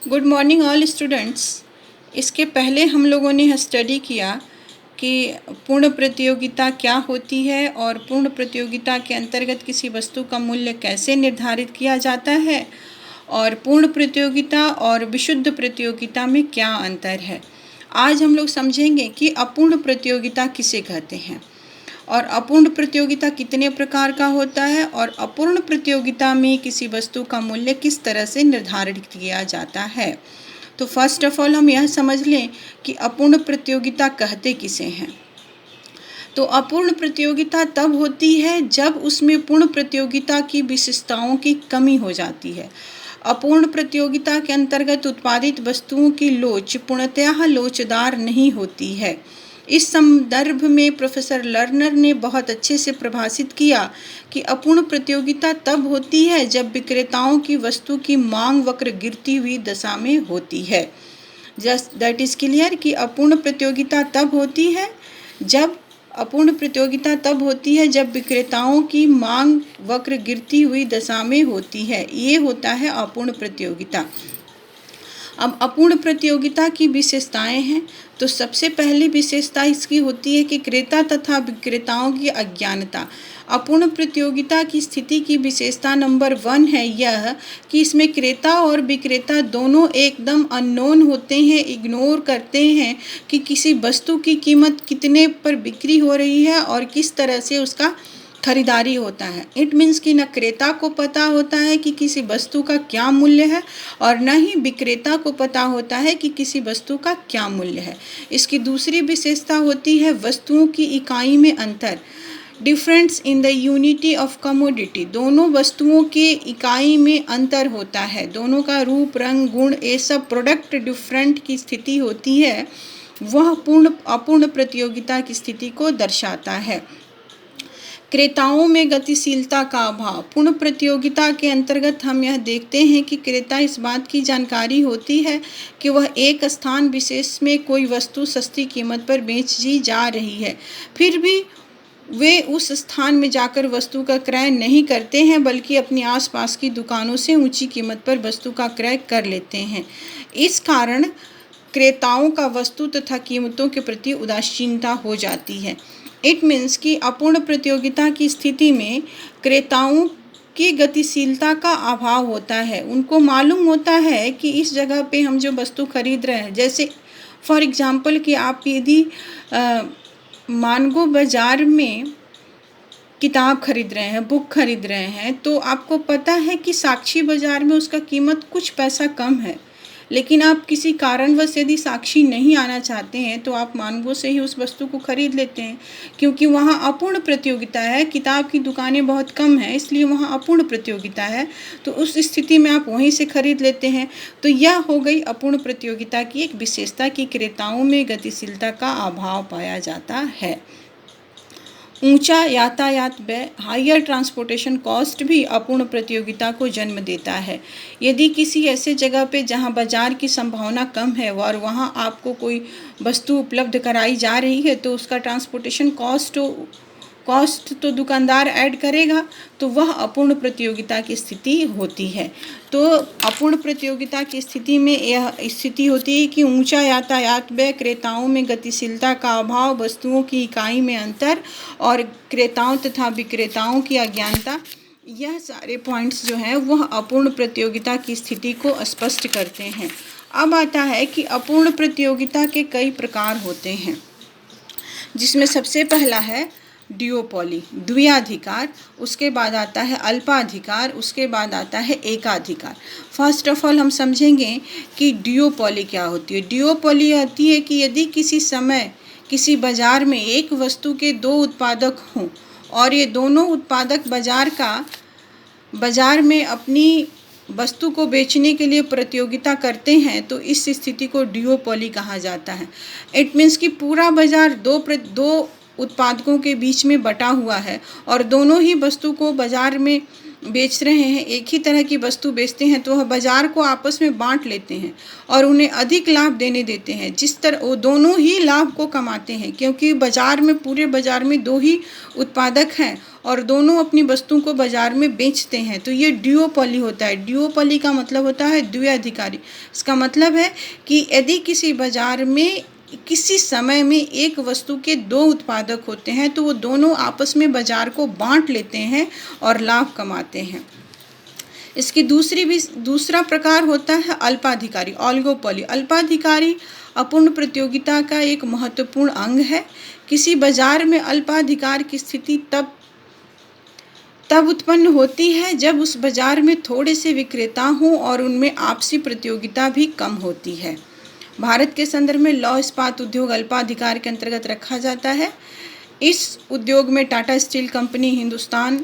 Good morning all students. इसके पहले हम लोगों ने स्टडी किया कि पूर्ण प्रतियोगिता क्या होती है और पूर्ण प्रतियोगिता के अंतर्गत किसी वस्तु का मूल्य कैसे निर्धारित किया जाता है और पूर्ण प्रतियोगिता और विशुद्ध प्रतियोगिता में क्या अंतर है। आज हम लोग समझेंगे कि अपूर्ण प्रतियोगिता किसे कहते हैं और अपूर्ण प्रतियोगिता कितने प्रकार का होता है और अपूर्ण प्रतियोगिता में किसी वस्तु का मूल्य किस तरह से निर्धारित किया जाता है। तो फर्स्ट ऑफ ऑल हम यह समझ लें कि अपूर्ण प्रतियोगिता कहते किसे हैं। तो अपूर्ण प्रतियोगिता तब होती है जब उसमें पूर्ण प्रतियोगिता की विशेषताओं की कमी हो जाती है। अपूर्ण प्रतियोगिता के अंतर्गत उत्पादित वस्तुओं की लोच पूर्णतः लोचदार नहीं होती है। इस संदर्भ में प्रोफेसर लर्नर ने बहुत अच्छे से परिभाषित किया कि अपूर्ण प्रतियोगिता तब होती है जब विक्रेताओं की वस्तु की मांग वक्र गिरती हुई दशा में होती है। जस्ट दैट इज क्लियर कि अपूर्ण प्रतियोगिता तब होती है जब विक्रेताओं की मांग वक्र गिरती हुई दशा में होती है। ये होता है अपूर्ण प्रतियोगिता। अब अपूर्ण प्रतियोगिता की विशेषताएं हैं। तो सबसे पहली विशेषता इसकी होती है कि क्रेता तथा विक्रेताओं की अज्ञानता। अपूर्ण प्रतियोगिता की स्थिति की विशेषता नंबर 1 है यह कि इसमें क्रेता और विक्रेता दोनों एकदम अननोन होते हैं, इग्नोर करते हैं कि किसी वस्तु की कीमत कितने पर बिक्री हो रही है और किस तरह से उसका खरीदारी होता है। इट मीन्स कि न क्रेता को पता होता है कि किसी वस्तु का क्या मूल्य है और न ही विक्रेता को पता होता है कि किसी वस्तु का क्या मूल्य है। इसकी दूसरी विशेषता होती है वस्तुओं की इकाई में अंतर। Difference in the unity of commodity. दोनों वस्तुओं के इकाई में अंतर होता है, दोनों का रूप रंग गुण ये सब प्रोडक्ट डिफरेंट की स्थिति होती है, वह अपूर्ण प्रतियोगिता की स्थिति को दर्शाता है। क्रेताओं में गतिशीलता का अभाव। पूर्ण प्रतियोगिता के अंतर्गत हम यह देखते हैं कि क्रेता इस बात की जानकारी होती है कि वह एक स्थान विशेष में कोई वस्तु सस्ती कीमत पर बेची जा रही है, फिर भी वे उस स्थान में जाकर वस्तु का क्रय नहीं करते हैं बल्कि अपनी आसपास की दुकानों से ऊंची कीमत पर वस्तु का क्रय कर लेते हैं। इस कारण क्रेताओं का वस्तु तथा कीमतों के प्रति उदासीनता हो जाती है। इट मीन्स कि अपूर्ण प्रतियोगिता की स्थिति में क्रेताओं की गतिशीलता का अभाव होता है। उनको मालूम होता है कि इस जगह पे हम जो वस्तु खरीद रहे हैं, जैसे फॉर एग्जांपल कि आप यदि मानगो बाज़ार में किताब खरीद रहे हैं, बुक खरीद रहे हैं, तो आपको पता है कि साक्षी बाज़ार में उसका कीमत कुछ पैसा कम है, लेकिन आप किसी कारणवश यदि साक्षी नहीं आना चाहते हैं तो आप मानगो से ही उस वस्तु को खरीद लेते हैं, क्योंकि वहाँ अपूर्ण प्रतियोगिता है। किताब की दुकानें बहुत कम हैं, इसलिए वहाँ अपूर्ण प्रतियोगिता है, तो उस स्थिति में आप वहीं से खरीद लेते हैं। तो यह हो गई अपूर्ण प्रतियोगिता की एक विशेषता कि क्रेताओं में गतिशीलता का अभाव पाया जाता है। ऊंचा यातायात व्यय, हायर ट्रांसपोर्टेशन कॉस्ट भी अपूर्ण प्रतियोगिता को जन्म देता है। यदि किसी ऐसे जगह पे जहां बाजार की संभावना कम है और वहां आपको कोई वस्तु उपलब्ध कराई जा रही है तो उसका ट्रांसपोर्टेशन कॉस्ट तो दुकानदार ऐड करेगा, तो वह अपूर्ण प्रतियोगिता की स्थिति होती है। तो अपूर्ण प्रतियोगिता की स्थिति में यह स्थिति होती है कि ऊंचा यातायात व्यय, क्रेताओं में गतिशीलता का अभाव, वस्तुओं की इकाई में अंतर और क्रेताओं तथा विक्रेताओं की अज्ञानता, यह सारे पॉइंट्स जो हैं वह अपूर्ण प्रतियोगिता की स्थिति को स्पष्ट करते हैं। अब आता है कि अपूर्ण प्रतियोगिता के कई प्रकार होते हैं, जिसमें सबसे पहला है ड्यूओपॉली, द्विआधिकार। उसके बाद आता है अल्पाधिकार, उसके बाद आता है एकाधिकार। फर्स्ट ऑफ ऑल हम समझेंगे कि ड्यूओपॉली क्या होती है। ड्यूओपॉली होती है कि यदि किसी समय किसी बाजार में एक वस्तु के दो उत्पादक हों और ये दोनों उत्पादक बाजार में अपनी वस्तु को बेचने के लिए प्रतियोगिता करते हैं, तो इस स्थिति को ड्यूओपॉली कहा जाता है। इट मीन्स कि पूरा बाजार दो उत्पादकों के बीच में बटा हुआ है और दोनों ही वस्तु को बाजार में बेच रहे हैं, एक ही तरह की वस्तु बेचते हैं, तो वह बाजार को आपस में बांट लेते हैं और उन्हें अधिक लाभ देने देते हैं। जिस तरह वो दोनों ही लाभ को कमाते हैं, क्योंकि बाजार में, पूरे बाजार में दो ही उत्पादक हैं और दोनों अपनी वस्तुओं को बाजार में बेचते हैं, तो ये ड्यूओपॉली होता है। ड्यूओपॉली का मतलब होता है द्विअधिकारी। इसका मतलब है कि यदि किसी बाजार में किसी समय में एक वस्तु के दो उत्पादक होते हैं, तो वो दोनों आपस में बाजार को बांट लेते हैं और लाभ कमाते हैं। इसकी दूसरा प्रकार होता है अल्पाधिकारी, ऑलिगोपोली। अल्पाधिकारी अपूर्ण प्रतियोगिता का एक महत्वपूर्ण अंग है। किसी बाजार में अल्पाधिकार की स्थिति तब उत्पन्न होती है जब उस बाजार में थोड़े से विक्रेता हों और उनमें आपसी प्रतियोगिता भी कम होती है। भारत के संदर्भ में लौह इस्पात उद्योग अल्पाधिकार के अंतर्गत रखा जाता है। इस उद्योग में Tata steel company, Hindustan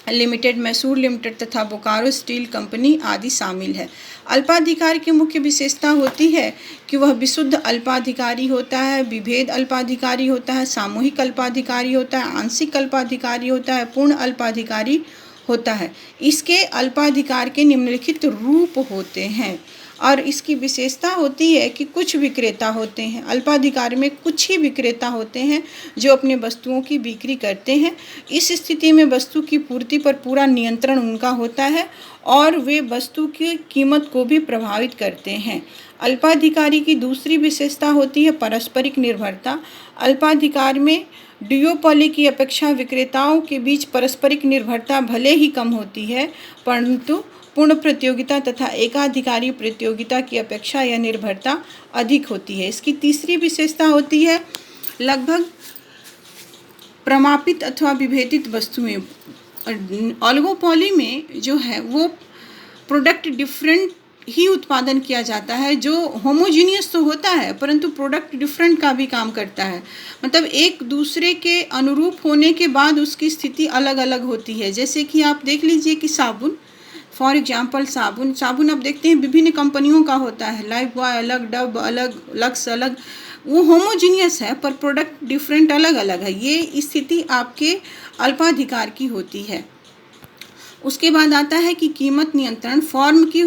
limited, Mysore limited तथा बोकारो स्टील कंपनी आदि शामिल है। अल्पाधिकार की मुख्य विशेषता होती है कि वह विशुद्ध अल्पाधिकारी होता है, विभेद अल्पाधिकारी होता है, सामूहिक अल्पाधिकारी होता है, आंशिक अल्पाधिकारी होता है, पूर्ण अल्पाधिकारी होता है। इसके अल्पाधिकार के निम्नलिखित रूप होते हैं और इसकी विशेषता होती है कि कुछ विक्रेता होते हैं, अल्पाधिकार में कुछ ही विक्रेता होते हैं जो अपने वस्तुओं की बिक्री करते हैं। इस स्थिति में वस्तु की पूर्ति पर पूरा नियंत्रण उनका होता है और वे वस्तु की कीमत को भी प्रभावित करते हैं। अल्पाधिकारी की दूसरी विशेषता होती है पारस्परिक निर्भरता। अल्पाधिकार में ड्यूओपॉली की अपेक्षा विक्रेताओं के बीच पारस्परिक निर्भरता भले ही कम होती है, परंतु पूर्ण प्रतियोगिता तथा एकाधिकारी प्रतियोगिता की अपेक्षा यह निर्भरता अधिक होती है। इसकी तीसरी विशेषता होती है लगभग प्रमापित अथवा विभेदित वस्तुएं। ऑलिगोपॉली में जो है वो प्रोडक्ट डिफरेंट ही उत्पादन किया जाता है, जो होमोजीनियस तो होता है परंतु प्रोडक्ट डिफरेंट का भी काम करता है। मतलब एक दूसरे के अनुरूप होने के बाद उसकी स्थिति अलग अलग होती है। जैसे कि आप देख लीजिए कि साबुन, फॉर एग्जाम्पल साबुन आप देखते हैं विभिन्न कंपनियों का होता है, लाइफबॉय अलग, डब अलग, लक्स अलग, वो होमोजीनियस है पर प्रोडक्ट डिफरेंट अलग अलग है। ये स्थिति आपके अल्पाधिकार की होती है। उसके बाद आता है कि कीमत नियंत्रण। फॉर्म की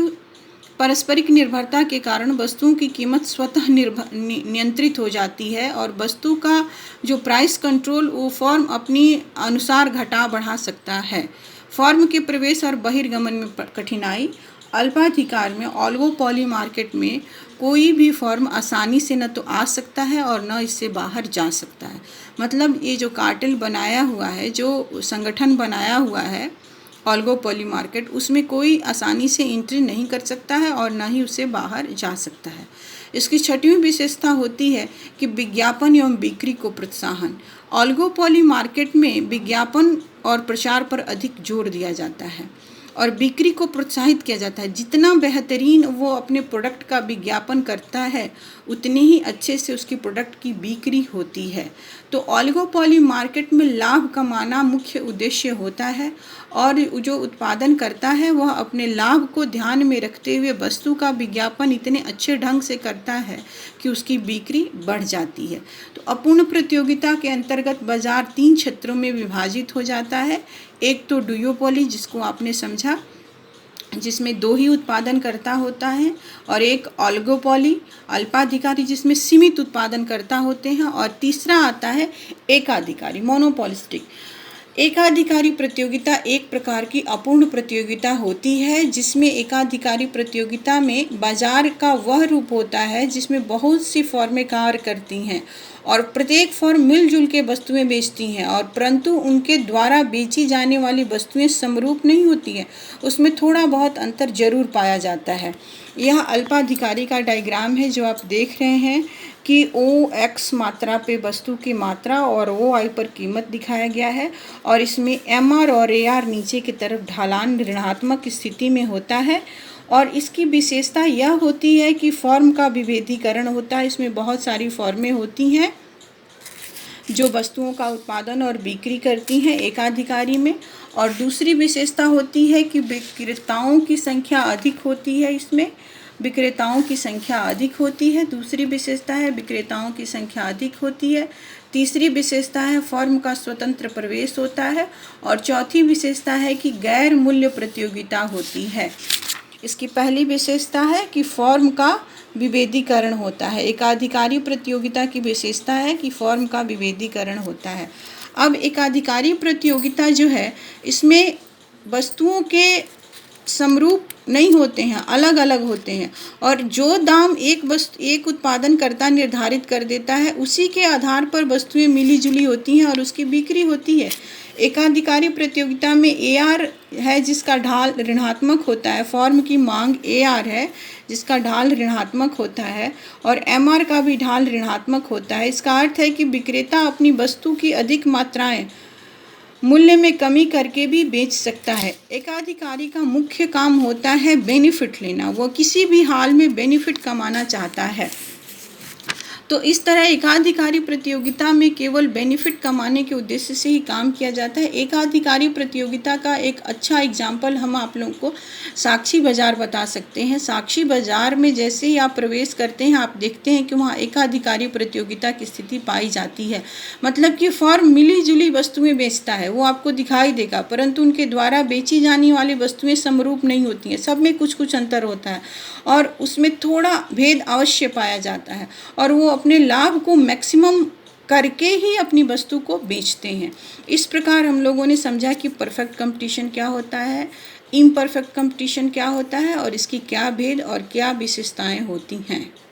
पारस्परिक निर्भरता के कारण वस्तुओं की कीमत स्वतः नियंत्रित हो जाती है और वस्तु का जो प्राइस कंट्रोल वो फॉर्म अपनी अनुसार घटा बढ़ा सकता है। फॉर्म के प्रवेश और बहिर्गमन में कठिनाई। अल्पाधिकार में, ऑलिगोपॉली मार्केट में कोई भी फॉर्म आसानी से न तो आ सकता है और न इससे बाहर जा सकता है। मतलब ये जो कार्टेल बनाया हुआ है, जो संगठन बनाया हुआ है ऑलिगोपॉली मार्केट, उसमें कोई आसानी से एंट्री नहीं कर सकता है और ना ही उससे बाहर जा सकता है। इसकी छठवीं विशेषता होती है कि विज्ञापन एवं बिक्री को प्रोत्साहन। ऑलिगोपॉली मार्केट में विज्ञापन और प्रचार पर अधिक जोर दिया जाता है और बिक्री को प्रोत्साहित किया जाता है। जितना बेहतरीन वो अपने प्रोडक्ट का विज्ञापन करता है उतनी ही अच्छे से उसकी प्रोडक्ट की बिक्री होती है। तो ऑलिगोपॉली मार्केट में लाभ कमाना मुख्य उद्देश्य होता है और जो उत्पादन करता है वह अपने लाभ को ध्यान में रखते हुए वस्तु का विज्ञापन इतने अच्छे ढंग से करता है कि उसकी बिक्री बढ़ जाती है। तो अपूर्ण प्रतियोगिता के अंतर्गत बाजार 3 क्षेत्रों में विभाजित हो जाता है। एक तो ड्यूओपॉली, जिसको आपने समझा, जिसमें 2 ही उत्पादन करता होता है, और एक ऑलिगोपॉली, अल्पाधिकारी, जिसमें सीमित उत्पादन करता होते हैं, और तीसरा आता है एकाधिकारी, मोनोपोलिस्टिक। एकाधिकारी प्रतियोगिता एक प्रकार की अपूर्ण प्रतियोगिता होती है, जिसमें एकाधिकारी प्रतियोगिता में बाजार का वह रूप होता है जिसमें बहुत सी फर्में कार्य करती हैं और प्रत्येक फर्म मिलजुल के वस्तुएं बेचती हैं, और परंतु उनके द्वारा बेची जाने वाली वस्तुएं समरूप नहीं होती हैं, उसमें थोड़ा बहुत अंतर जरूर पाया जाता है। यह अल्पाधिकारी का डायग्राम है जो आप देख रहे हैं कि OX मात्रा पे वस्तु की मात्रा और OI पर कीमत दिखाया गया है, और इसमें MR और AR नीचे की तरफ ढलान ऋणात्मक स्थिति में होता है। और इसकी विशेषता यह होती है कि फॉर्म का विभेदीकरण होता है। इसमें बहुत सारी फॉर्में होती हैं जो वस्तुओं का उत्पादन और बिक्री करती हैं एकाधिकारी में। और दूसरी विशेषता होती है कि विक्रेताओं की संख्या अधिक होती है इसमें, विक्रेताओं की संख्या अधिक होती है। दूसरी विशेषता है विक्रेताओं की संख्या अधिक होती है। तीसरी विशेषता है फर्म का स्वतंत्र प्रवेश होता है। और चौथी विशेषता है कि गैर मूल्य प्रतियोगिता होती है। इसकी पहली विशेषता है कि फर्म का विभेदीकरण होता है। एकाधिकारी प्रतियोगिता की विशेषता है कि फर्म का विभेदीकरण होता है। अब एकाधिकारी प्रतियोगिता जो है इसमें वस्तुओं के समरूप नहीं होते हैं, अलग अलग होते हैं, और जो दाम एक उत्पादनकर्ता निर्धारित कर देता है उसी के आधार पर वस्तुएं मिली जुली होती हैं और उसकी बिक्री होती है। एकाधिकारी प्रतियोगिता में AR है जिसका ढाल ऋणात्मक होता है, फर्म की मांग AR है जिसका ढाल ऋणात्मक होता है, और MR का भी ढाल ऋणात्मक होता है। इसका अर्थ है कि विक्रेता अपनी वस्तु की अधिक मात्राएं मूल्य में कमी करके भी बेच सकता है। एकाधिकारी का मुख्य काम होता है बेनिफिट लेना, वो किसी भी हाल में बेनिफिट कमाना चाहता है। तो इस तरह एकाधिकारी प्रतियोगिता में केवल बेनिफिट कमाने के उद्देश्य से ही काम किया जाता है। एकाधिकारी प्रतियोगिता का एक अच्छा एग्जाम्पल हम आप लोगों को साक्षी बाजार बता सकते हैं। साक्षी बाजार में जैसे ही आप प्रवेश करते हैं आप देखते हैं कि वहाँ एकाधिकारी प्रतियोगिता की स्थिति पाई जाती है। मतलब कि फर्म मिली जुली वस्तुएं बेचता है, वो आपको दिखाई देगा, परंतु उनके द्वारा बेची जाने वाली वस्तुएं समरूप नहीं होती हैं, सब में कुछ कुछ अंतर होता है और उसमें थोड़ा भेद अवश्य पाया जाता है, और वो अपने लाभ को मैक्सिमम करके ही अपनी वस्तु को बेचते हैं। इस प्रकार हम लोगों ने समझा कि परफेक्ट कंपटीशन क्या होता है, इम्परफेक्ट कंपटीशन क्या होता है और इसकी क्या भेद और क्या विशेषताएं होती हैं।